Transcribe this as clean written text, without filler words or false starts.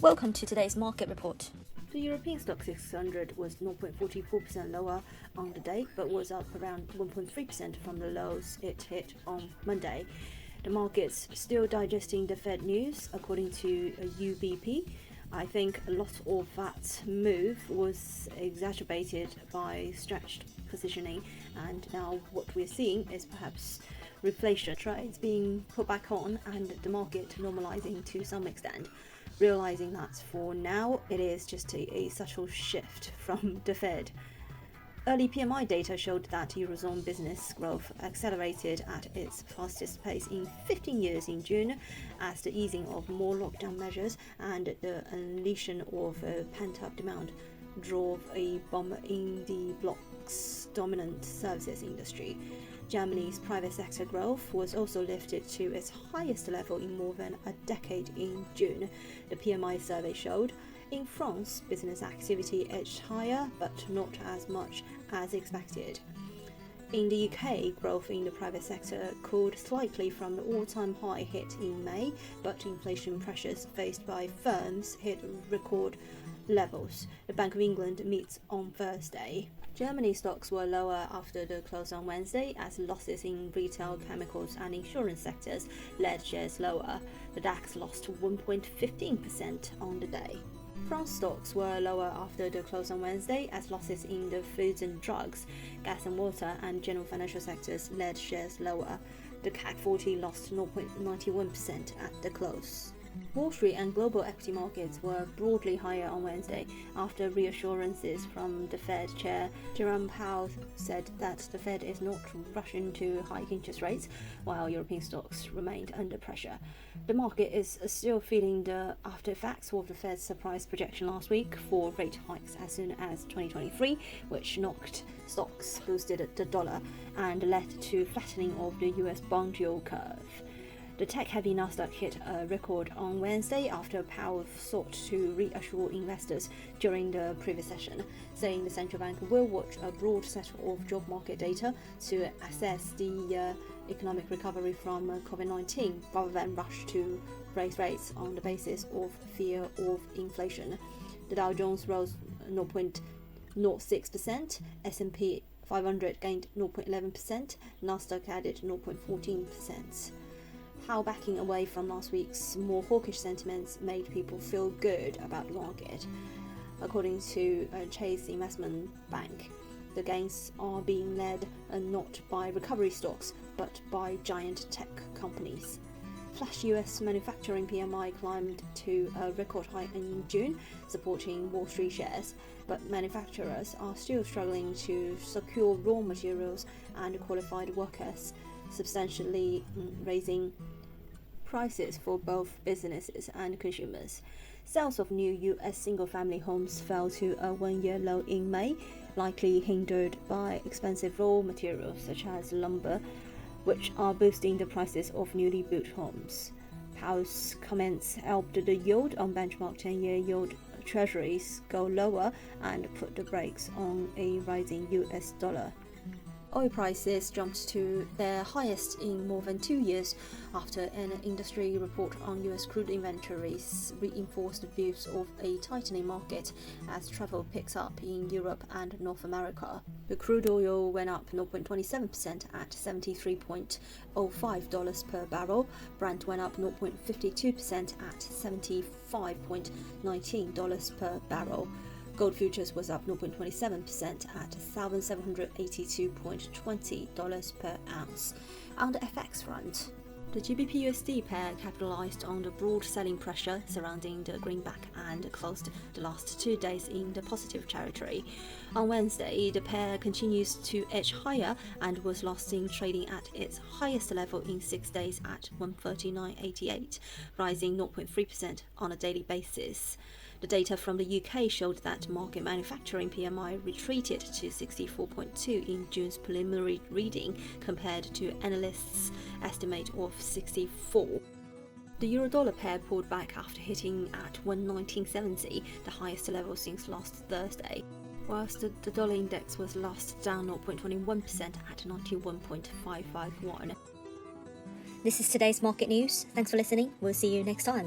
Welcome to today's market report. The European Stock 600 was 0.44% lower on the day, but was up around 1.3% from the lows it hit on Monday. The market's still digesting the Fed news, according to UBP. I think a lot of that move was exacerbated by stretched positioning, and now what we're seeing is perhaps reflation trades being put back on and the market normalizing to some extent, realizing that for now it is just a subtle shift from the Fed. Early PMI data showed that Eurozone business growth accelerated at its fastest pace in 15 years in June, as the easing of more lockdown measures and the unleashing of pent-up demand drove a boom in the bloc's dominant services industry. Germany's private sector growth was also lifted to its highest level in more than a decade in June, the PMI survey showed. In France, business activity edged higher, but not as much as expected. In the UK, growth in the private sector cooled slightly from the all-time high hit in May, but inflation pressures faced by firms hit record levels. The Bank of England meets on Thursday. Germany stocks were lower after the close on Wednesday, as losses in retail, chemicals and insurance sectors led shares lower. The DAX lost 1.15% on the day. France stocks were lower after the close on Wednesday, as losses in the foods and drugs, gas and water and general financial sectors led shares lower. The CAC 40 lost 0.91% at the close. Wall Street and global equity markets were broadly higher on Wednesday after reassurances from the Fed chair. Jerome Powell said that the Fed is not rushing to hike interest rates, while European stocks remained under pressure. The market is still feeling the after effects of the Fed's surprise projection last week for rate hikes as soon as 2023, which knocked stocks, boosted the dollar, and led to flattening of the US bond yield curve. The tech-heavy Nasdaq hit a record on Wednesday after Powell sought to reassure investors during the previous session, saying the central bank will watch a broad set of job market data to assess the economic recovery from COVID-19 rather than rush to raise rates on the basis of fear of inflation. The Dow Jones rose 0.06%, S&P 500 gained 0.11%, Nasdaq added 0.14%. How backing away from last week's more hawkish sentiments made people feel good about the market. According to Chase Investment Bank, the gains are being led not by recovery stocks, but by giant tech companies. Flash US manufacturing PMI climbed to a record high in June, supporting Wall Street shares, but manufacturers are still struggling to secure raw materials and qualified workers, substantially raising prices for both businesses and consumers. Sales of new US single-family homes fell to a one-year low in May, likely hindered by expensive raw materials such as lumber, which are boosting the prices of newly built homes. Powell's comments helped the yield on benchmark 10-year yield treasuries go lower and put the brakes on a rising US dollar. Oil prices jumped to their highest in more than 2 years after an industry report on US crude inventories reinforced views of a tightening market as travel picks up in Europe and North America. The crude oil went up 0.27% at $73.05 per barrel. Brent went up 0.52% at $75.19 per barrel. Gold futures was up 0.27% at $1,782.20 per ounce. On the FX front, the GBP-USD pair capitalized on the broad selling pressure surrounding the greenback and closed the last 2 days in the positive territory. On Wednesday, the pair continues to edge higher and was last seen trading at its highest level in 6 days at 139.88, rising 0.3% on a daily basis. The data from the UK showed that market manufacturing PMI retreated to 64.2 in June's preliminary reading compared to analysts' estimate of 64. The euro-dollar pair pulled back after hitting at 119.70, the highest level since last Thursday, whilst the dollar index was last down 0.21% at 91.551. This is today's market news. Thanks for listening. We'll see you next time.